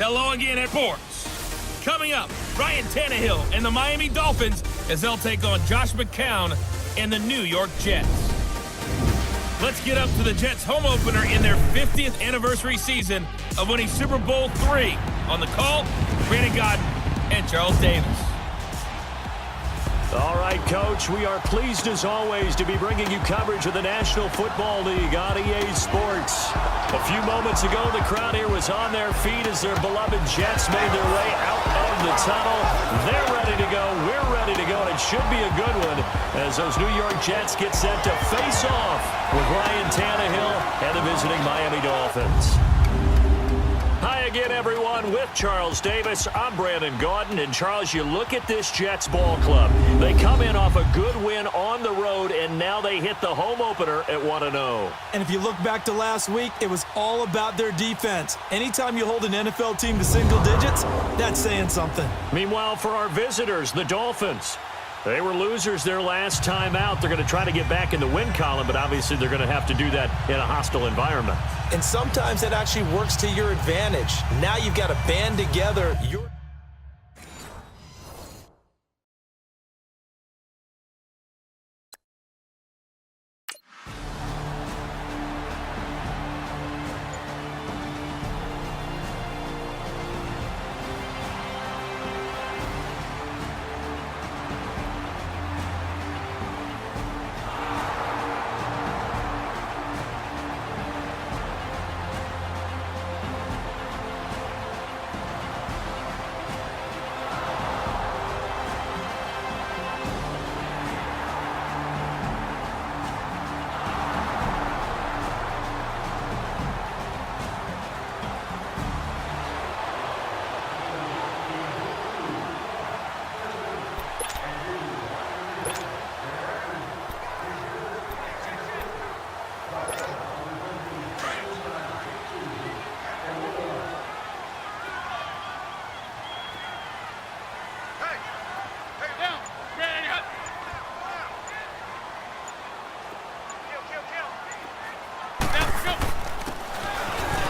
Hello again at Sports. Coming up, Ryan Tannehill and the Miami Dolphins as they'll take on Josh McCown and the New York Jets. Let's get up to the Jets' home opener in their 50th anniversary season of winning Super Bowl III. On the call, Brandon Gaudin and Charles Davis. All right, Coach, we are pleased as always to be bringing you coverage of the National Football League on EA Sports. A few moments ago, the crowd here was on their feet as their beloved Jets made their way out of the tunnel. They're ready to go. We're ready to go, and it should be a good one as those New York Jets get set to face off with Ryan Tannehill and the visiting Miami Dolphins. Hi again, everyone. With Charles Davis, I'm Brandon Gaudin. And, Charles, you look at this Jets ball club. They come in off a good win on the road, and now they hit the home opener at 1-0. And if you look back to last week, it was all about their defense. Anytime you hold an NFL team to single digits, that's saying something. Meanwhile, for our visitors, the Dolphins, they were losers their last time out. They're going to try to get back in the win column, but obviously they're going to have to do that in a hostile environment. And sometimes that actually works to your advantage. Now you've got to band together your...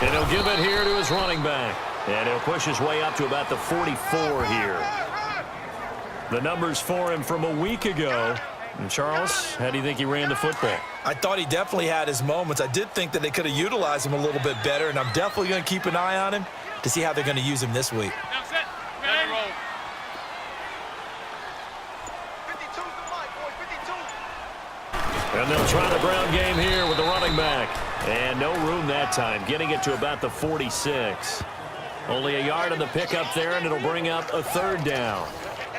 And he'll give it here to his running back. And he'll push his way up to about the 44 here. The numbers for him from a week ago. And Charles, how do you think he ran the football? I thought he definitely had his moments. I did think that they could have utilized him a little bit better, and I'm definitely going to keep an eye on him to see how they're going to use him this week. Now set. Ready, roll. 52's the mic, boys, 52. And they'll try the Brown game here with the running back. And no room that time, getting it to about the 46. Only a yard on the pickup there, and it'll bring up a third down. Let's go.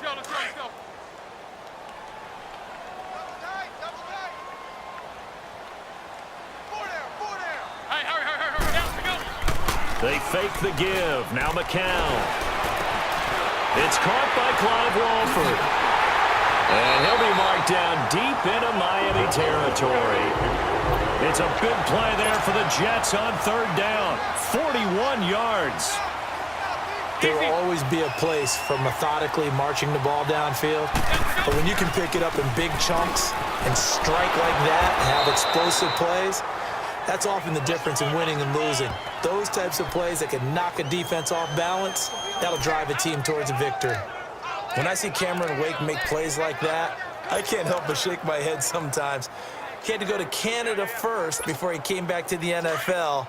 Double tight. Four down. Hey, hurry. Down, go. They fake the give. Now McCown. It's caught by Clive Walford. And he'll be marked down deep into Miami territory. It's a big play there for the Jets on third down. 41 yards. There will always be a place for methodically marching the ball downfield. But when you can pick it up in big chunks and strike like that and have explosive plays, that's often the difference in winning and losing. Those types of plays that can knock a defense off balance, that'll drive a team towards a victory. When I see Cameron Wake make plays like that, I can't help but shake my head sometimes. He had to go to Canada first before he came back to the NFL,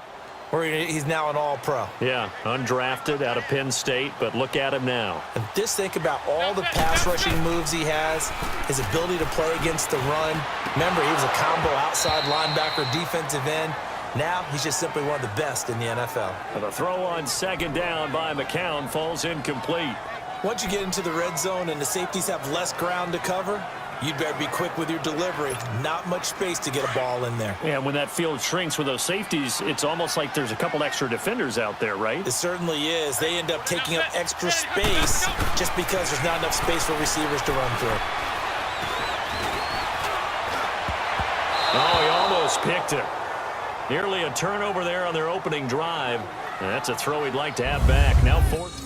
where he's now an all-pro. Yeah, undrafted out of Penn State, but look at him now. And just think about all the pass rushing moves he has, his ability to play against the run. Remember, he was a combo outside linebacker, defensive end. Now he's just simply one of the best in the NFL. And the throw on second down by McCown falls incomplete. Once you get into the red zone and the safeties have less ground to cover, you'd better be quick with your delivery. Not much space to get a ball in there. Yeah, when that field shrinks with those safeties, it's almost like there's a couple extra defenders out there, right? It certainly is. They end up taking up extra space just because there's not enough space for receivers to run through. Oh, he almost picked it. Nearly a turnover there on their opening drive. And that's a throw he'd like to have back. Now fourth.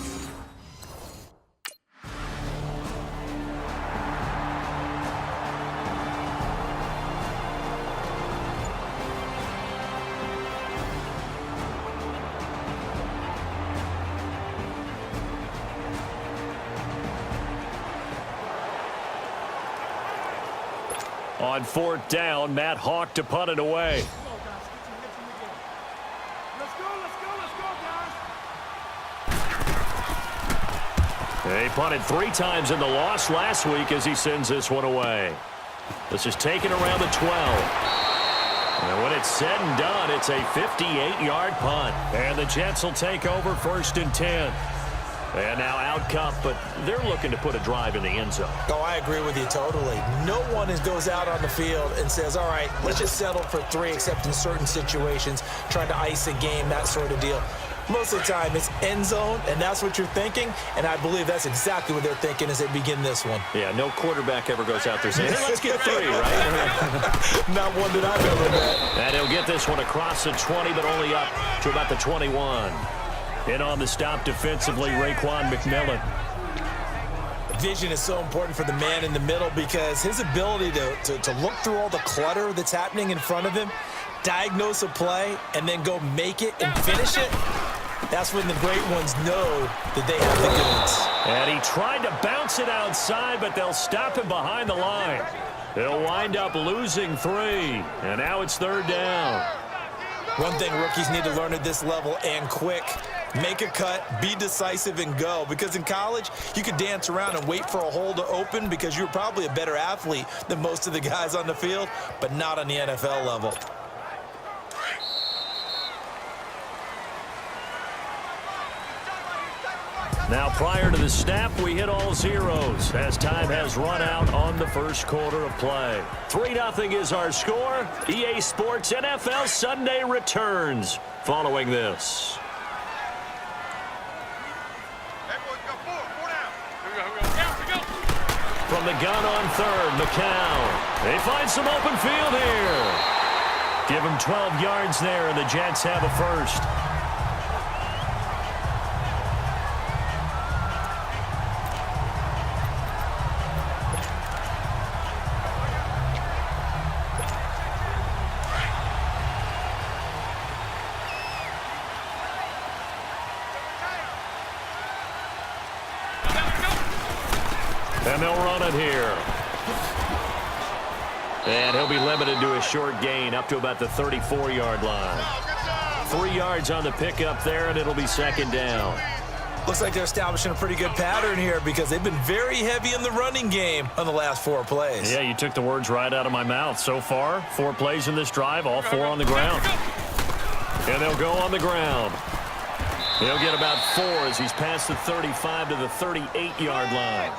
On 4th down, Matt Hawk to punt it away. He punted 3 times in the loss last week as he sends this one away. This is taken around the 12. And when it's said and done, it's a 58-yard punt. And the Jets will take over 1st and 10. And now out Cup, but they're looking to put a drive in the end zone. Oh, I agree with you totally. No one goes out on the field and says, all right, let's just settle for 3, except in certain situations, trying to ice a game, that sort of deal. Most of the time, it's end zone, and that's what you're thinking, and I believe that's exactly what they're thinking as they begin this one. Yeah, no quarterback ever goes out there saying, hey, let's get 3, right? Not one that I've ever met. And he'll get this one across the 20, but only up to about the 21. In on the stop defensively, Raekwon McMillan. Vision is so important for the man in the middle because his ability to look through all the clutter that's happening in front of him, diagnose a play, and then go make it and finish it, that's when the great ones know that they have the goods. And he tried to bounce it outside, but they'll stop him behind the line. They'll wind up losing 3, and now it's 3rd down. One thing rookies need to learn at this level and quick, make a cut, be decisive, and go. Because in college, you could dance around and wait for a hole to open because you're probably a better athlete than most of the guys on the field, but not on the NFL level. Now, prior to the snap, we hit all zeros as time has run out on the first quarter of play. 3-0 is our score. EA Sports NFL Sunday returns following this. From the gun on 3rd, McCown. They find some open field here. Give him 12 yards there, and the Jets have a first. And they'll run it here. And he'll be limited to a short gain up to about the 34-yard line. 3 yards on the pickup there, and it'll be 2nd down. Looks like they're establishing a pretty good pattern here because they've been very heavy in the running game on the last 4 plays. Yeah, you took the words right out of my mouth. So far, 4 plays in this drive, all 4 on the ground. And they'll go on the ground. He'll get about 4 as he's past the 35 to the 38-yard line.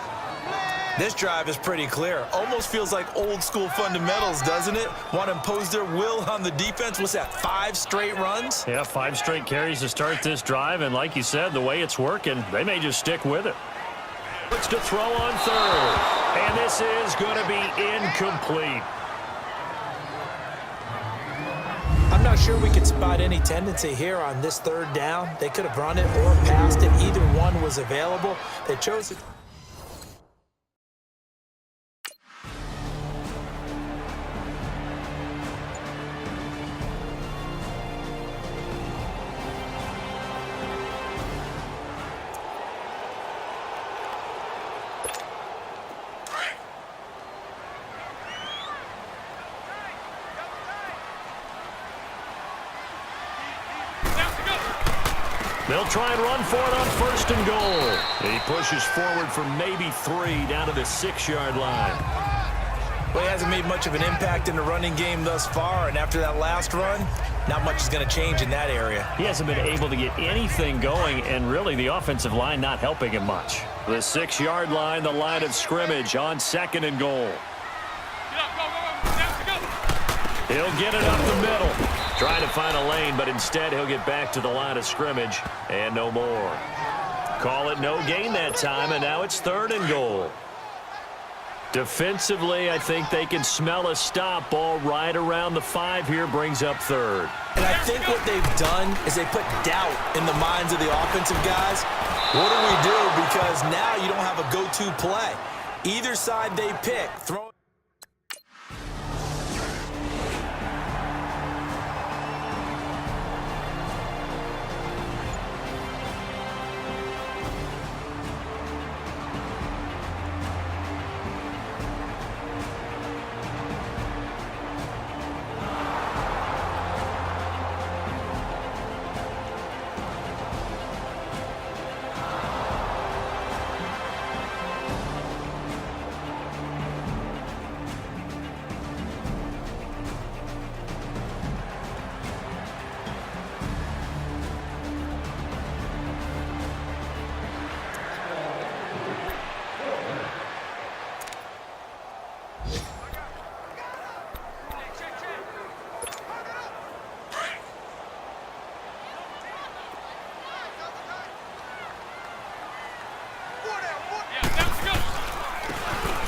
This drive is pretty clear. Almost feels like old school fundamentals, doesn't it? Want to impose their will on the defense. What's that, 5 straight runs? Yeah, 5 straight carries to start this drive. And like you said, the way it's working, they may just stick with it. Looks to throw on 3rd. And this is going to be incomplete. I'm not sure we could spot any tendency here on this 3rd down. They could have run it or passed it. Either one was available. They chose it. They'll try and run for it on 1st and goal. He pushes forward for maybe 3 down to the 6-yard line. Well, he hasn't made much of an impact in the running game thus far, and after that last run, not much is going to change in that area. He hasn't been able to get anything going, and really the offensive line not helping him much. The 6-yard line, the line of scrimmage on 2nd and goal. He'll get it up the middle. Trying to find a lane, but instead he'll get back to the line of scrimmage and no more. Call it no gain that time, and now it's 3rd and goal. Defensively, I think they can smell a stop. Ball right around the 5 here, brings up 3rd. And I think what they've done is they put doubt in the minds of the offensive guys. What do we do? Because now you don't have a go-to play. Either side they pick, throw.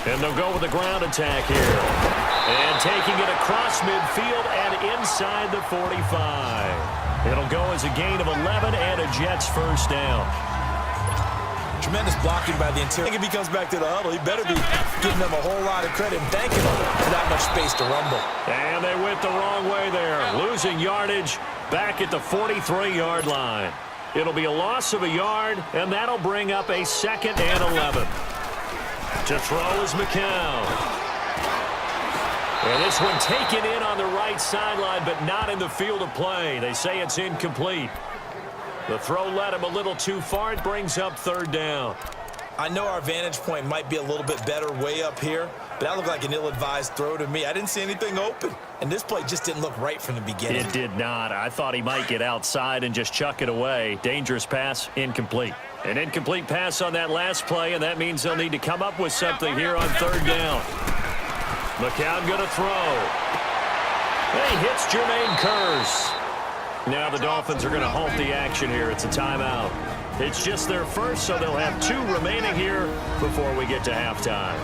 And they'll go with the ground attack here. And taking it across midfield and inside the 45. It'll go as a gain of 11 and a Jets first down. Tremendous blocking by the interior. I think if he comes back to the huddle, he better be giving them a whole lot of credit and thanking them for that much space to rumble. And they went the wrong way there, losing yardage back at the 43-yard line. It'll be a loss of a yard, and that'll bring up a 2nd and 11. To throw is McCown. And this one taken in on the right sideline, but not in the field of play. They say it's incomplete. The throw led him a little too far. It brings up 3rd down. I know our vantage point might be a little bit better way up here, but that looked like an ill-advised throw to me. I didn't see anything open, and this play just didn't look right from the beginning. It did not. I thought he might get outside and just chuck it away. Dangerous pass, incomplete. An incomplete pass on that last play, and that means they'll need to come up with something here on 3rd down. McCown going to throw. He hits Jermaine Kearse. Now the Dolphins are going to halt the action here. It's a timeout. It's just their first, so they'll have 2 remaining here before we get to halftime.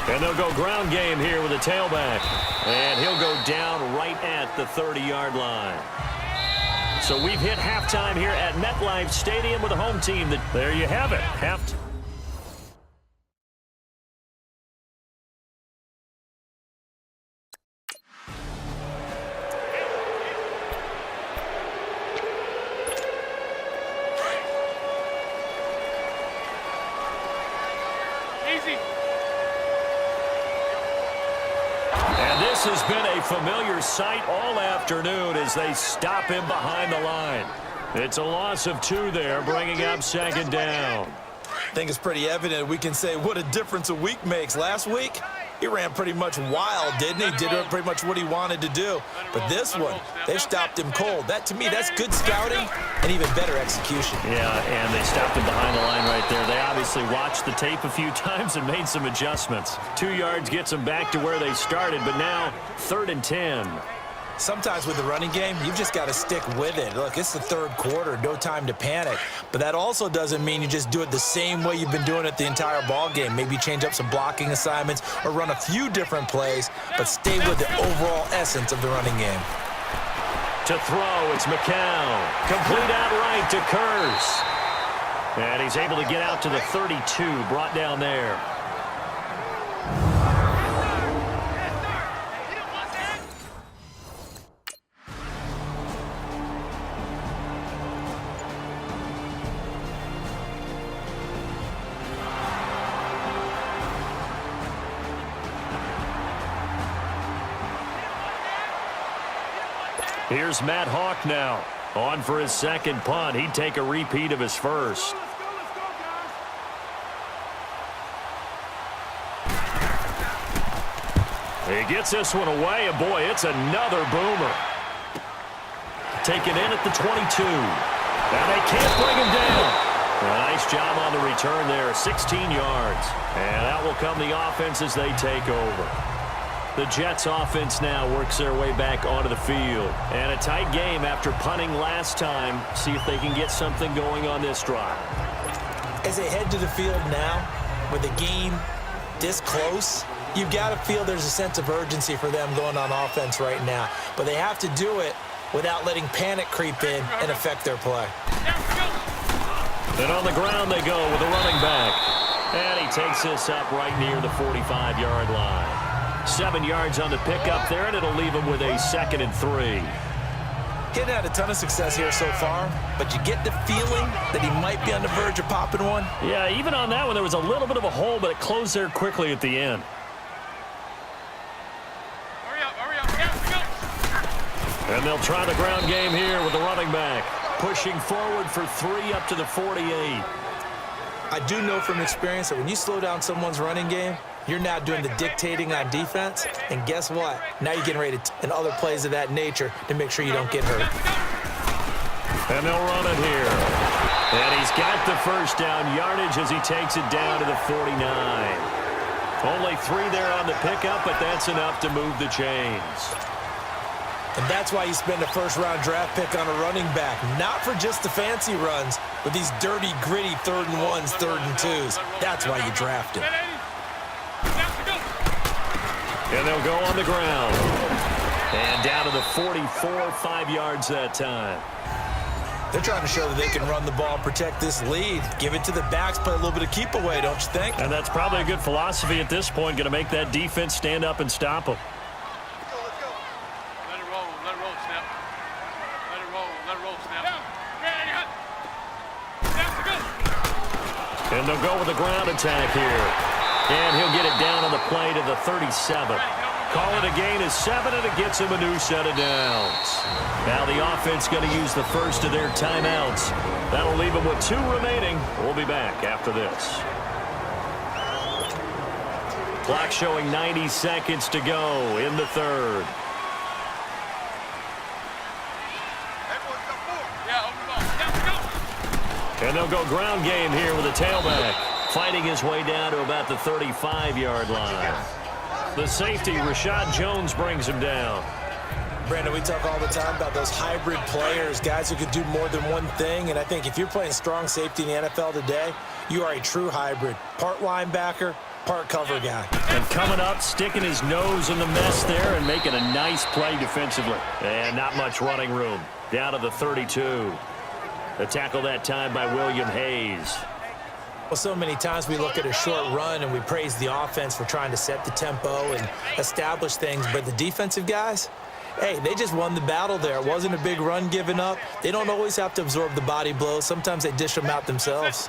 And they'll go ground game here with a tailback. And he'll go down right at the 30-yard line. So we've hit halftime here at MetLife Stadium with a home team. There you have it. Easy. And this has been a familiar sight all afternoon as they stop him behind the line. It's a loss of 2 there, bringing up 2nd down. I think it's pretty evident we can say what a difference a week makes. Last week, he ran pretty much wild, didn't he? Did pretty much what he wanted to do. But this one, they've stopped him cold. That, to me, that's good scouting and even better execution. Yeah, and they stopped him behind the line right there. They obviously watched the tape a few times and made some adjustments. 2 yards gets them back to where they started, but now 3rd and 10. Sometimes with the running game, you've just got to stick with it. Look, it's the 3rd quarter, no time to panic. But that also doesn't mean you just do it the same way you've been doing it the entire ball game. Maybe change up some blocking assignments or run a few different plays, but stay with the overall essence of the running game. To throw, it's McCown. Complete outright to Kearse. And he's able to get out to the 32, brought down there. Here's Matt Hawk now. On for his 2nd punt. He'd take a repeat of his first. He gets this one away, and boy, it's another boomer. Taken in at the 22. And they can't bring him down. A nice job on the return there, 16 yards. And out will come the offense as they take over. The Jets offense now works their way back onto the field. And a tight game after punting last time. See if they can get something going on this drive. As they head to the field now with a gain this close, you've got to feel there's a sense of urgency for them going on offense right now. But they have to do it without letting panic creep in and affect their play. And on the ground they go with the running back. And he takes this up right near the 45-yard line. 7 yards on the pickup there, and it'll leave him with a 2nd and 3. He's had a ton of success here so far, but you get the feeling that he might be on the verge of popping one. Yeah, even on that one, there was a little bit of a hole, but it closed there quickly at the end. Hurry up, hurry up. Yeah, go. And they'll try the ground game here with the running back. Pushing forward for 3 up to the 48. I do know from experience that when you slow down someone's running game, you're now doing the dictating on defense, and guess what? Now you're getting ready to and other plays of that nature to make sure you don't get hurt. And they'll run it here. And he's got the first down yardage as he takes it down to the 49. Only 3 there on the pickup, but that's enough to move the chains. And that's why you spend a first-round draft pick on a running back, not for just the fancy runs, but these dirty, gritty 3rd and 1s, 3rd and 2s. That's why you draft him. And they'll go on the ground. And down to the 44, 5 yards that time. They're trying to show that they can run the ball, protect this lead. Give it to the backs, play a little bit of keep away, don't you think? And that's probably a good philosophy at this point, going to make that defense stand up and stop them. Let it roll, Snap. Let it roll, Snap. And they'll go with the ground attack here. And he'll get it down on the play to the 37. Call it a gain of 7, and it gets him a new set of downs. Now the offense going to use the first of their timeouts. That'll leave them with 2 remaining. We'll be back after this. Clock showing 90 seconds to go in the 3rd. And they'll go ground game here with a tailback. Fighting his way down to about the 35-yard line. The safety, Rashad Jones, brings him down. Brandon, we talk all the time about those hybrid players, guys who could do more than one thing. And I think if you're playing strong safety in the NFL today, you are a true hybrid. Part linebacker, part cover guy. And coming up, sticking his nose in the mess there and making a nice play defensively. And not much running room. Down to the 32. The tackle that time by William Hayes. Well, so many times we look at a short run and we praise the offense for trying to set the tempo and establish things, but the defensive guys, hey, they just won the battle there. It wasn't a big run given up. They don't always have to absorb the body blows. Sometimes they dish them out themselves.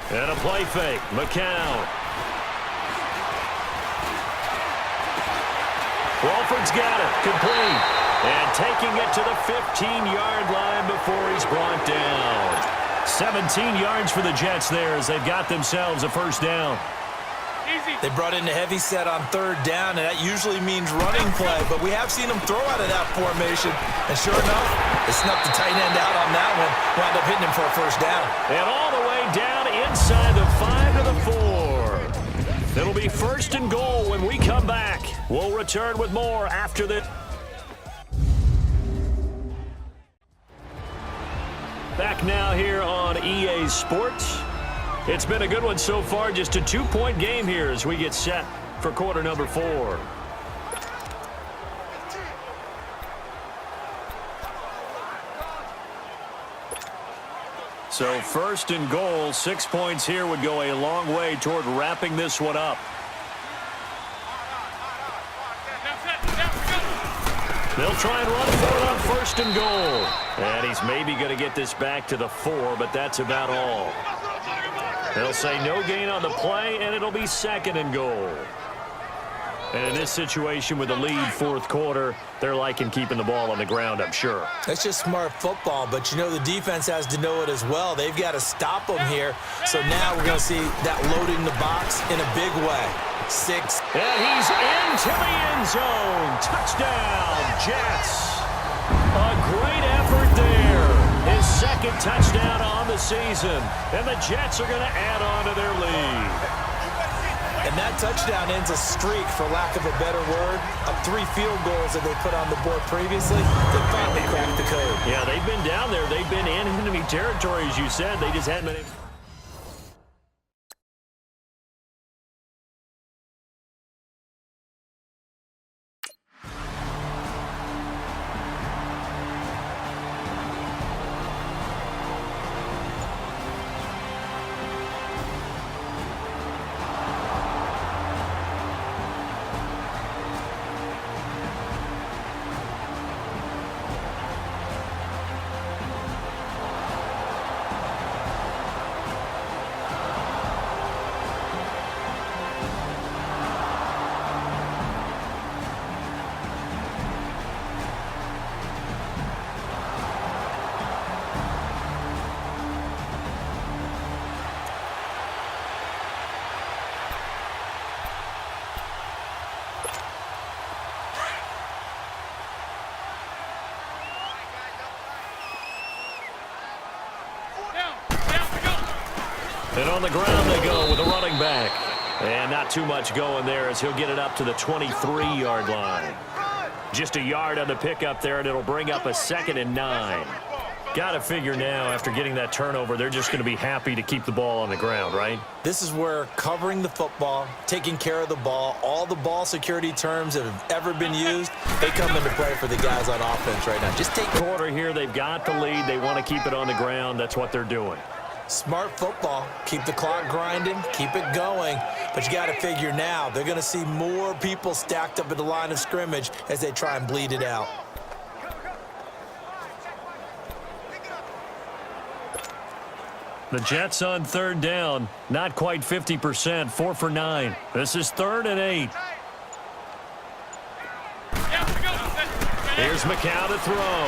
And a play fake. McCown. Crawford's got it. Complete. And taking it to the 15-yard line before he's brought down. 17 yards for the Jets there as they've got themselves a first down. Easy. They brought in a heavy set on 3rd down, and that usually means running play, but we have seen them throw out of that formation. And sure enough, they snuck the tight end out on that one, wound up hitting him for a first down. And all the way down inside the 5 to the 4. It'll be 1st and goal when we come back. We'll return with more after this. Back now here on EA Sports. It's been a good one so far. Just a 2-point game here as we get set for quarter number 4. So 1st and goal, 6 points here would go a long way toward wrapping this one up. They'll try and run for it on 1st and goal. And he's maybe going to get this back to the 4, but that's about all. They'll say no gain on the play, and it'll be 2nd and goal. And in this situation with the lead 4th quarter, they're liking keeping the ball on the ground, I'm sure. That's just smart football, but you know the defense has to know it as well. They've got to stop them here. So now we're going to see that loading the box in a big way. 6. And he's into the end zone. Touchdown, Jets. A great effort there. His 2nd touchdown on the season. And the Jets are going to add on to their lead. And that touchdown ends a streak, for lack of a better word, of 3 field goals that they put on the board previously. They finally cracked the code. Yeah, they've been down there. They've been in enemy territory, as you said. They just hadn't been able And on the ground they go with a running back. And not too much going there as he'll get it up to the 23-yard line. Just a yard on the pickup there, and it'll bring up a 2nd and 9. Got to figure now, after getting that turnover, they're just going to be happy to keep the ball on the ground, right? This is where covering the football, taking care of the ball, all the ball security terms that have ever been used, they come into play for the guys on offense right now. Just take quarter here. They've got the lead. They want to keep it on the ground. That's what they're doing. Smart football. Keep the clock grinding. Keep it going. But you got to figure now, they're going to see more people stacked up at the line of scrimmage as they try and bleed it out. The Jets on 3rd down. Not quite 50%. 4 for 9. This is 3rd and 8. Here's McCown to throw.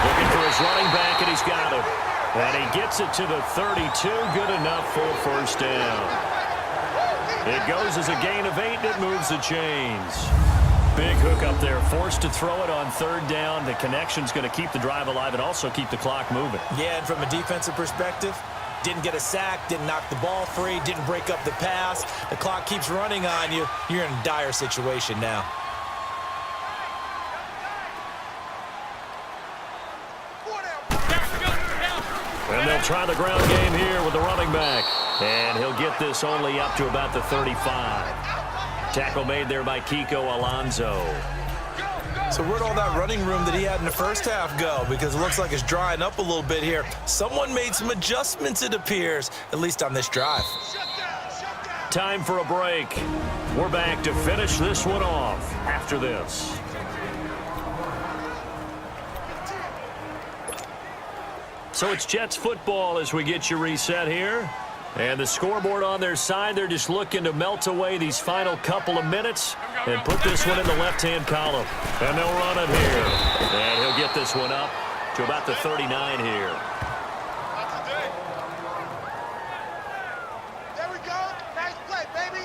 Looking for his running back, and he's got him. And he gets it to the 32. Good enough for a 1st down. It goes as a gain of 8, and it moves the chains. Big hook up there, forced to throw it on 3rd down. The connection's going to keep the drive alive and also keep the clock moving. Yeah, and from a defensive perspective, didn't get a sack, didn't knock the ball free, didn't break up the pass. The clock keeps running on you. You're in a dire situation now. And they'll try the ground game here with the running back. And he'll get this only up to about the 35. Tackle made there by Kiko Alonso. So where'd all that running room that he had in the first half go? Because it looks like it's drying up a little bit here. Someone made some adjustments, it appears, at least on this drive. Time for a break. We're back to finish this one off after this. So it's Jets football as we get you reset here. And the scoreboard on their side, they're just looking to melt away these final couple of minutes and put this one in the left-hand column. And they'll run it here. And he'll get this one up to about the 39 here. There we go. Nice play, baby.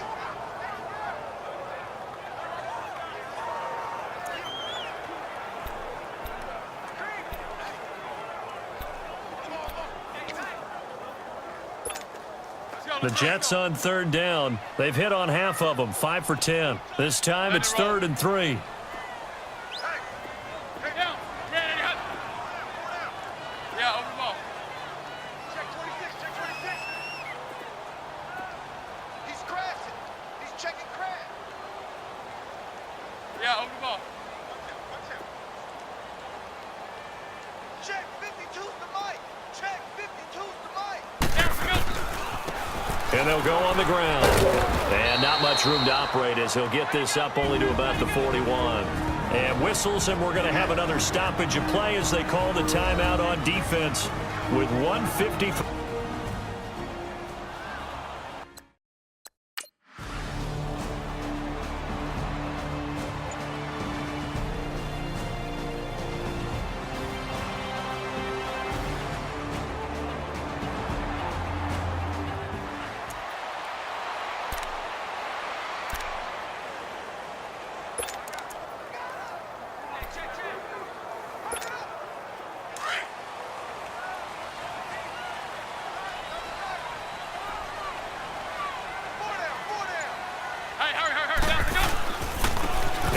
The Jets on 3rd down. They've hit on half of them, 5 for 10. This time it's 3rd and 3. Yeah, over the ball. Check 26, check 26. He's crashing. He's checking crash. Yeah, over the ball. Watch him. Check 52's the mic. Check 52's the mic. And they'll go on the ground. And not much room to operate as he'll get this up only to about the 41. And whistles, and we're going to have another stoppage of play as they call the timeout on defense with 1:53.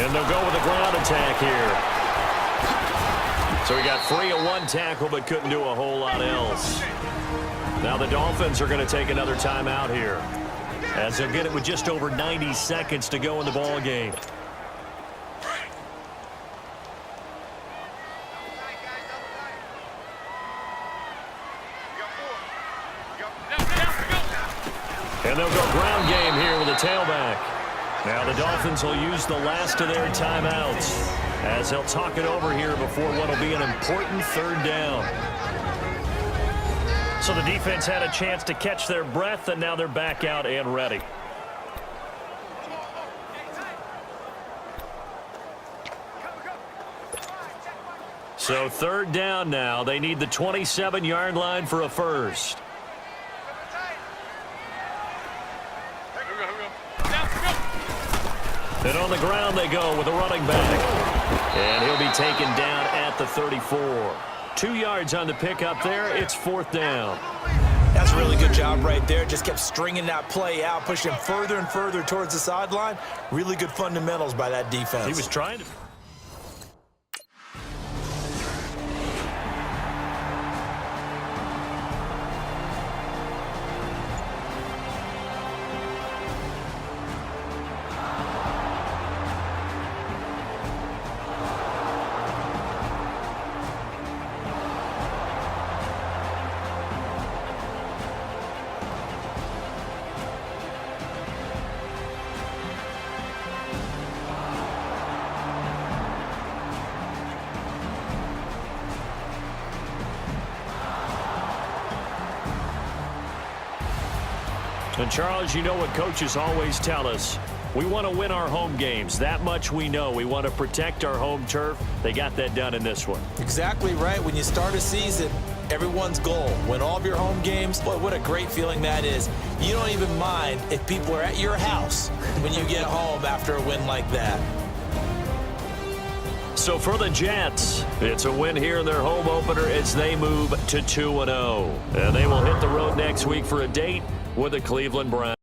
And they'll go with a ground attack here. So he got free of one tackle but couldn't do a whole lot else. Now the Dolphins are going to take another timeout here as they'll get it with just over 90 seconds to go in the ball game. And they'll go ground game here with a tailback. Now the Dolphins will use the last of their timeouts as they'll talk it over here before what will be an important 3rd down. So the defense had a chance to catch their breath, and now they're back out and ready. So 3rd down now. They need the 27-yard line for a first. And on the ground they go with a running back. And he'll be taken down at the 34. 2 yards on the pickup there. It's 4th down. That's a really good job right there. Just kept stringing that play out, pushing him further and further towards the sideline. Really good fundamentals by that defense. He was trying to... And, Charles, you know what coaches always tell us. We want to win our home games. That much we know. We want to protect our home turf. They got that done in this one. Exactly right. When you start a season, everyone's goal, win all of your home games. Boy, what a great feeling that is. You don't even mind if people are at your house when you get home after a win like that. So for the Jets, it's a win here in their home opener as they move to 2-0. And they will hit the road next week for a date with the Cleveland Browns.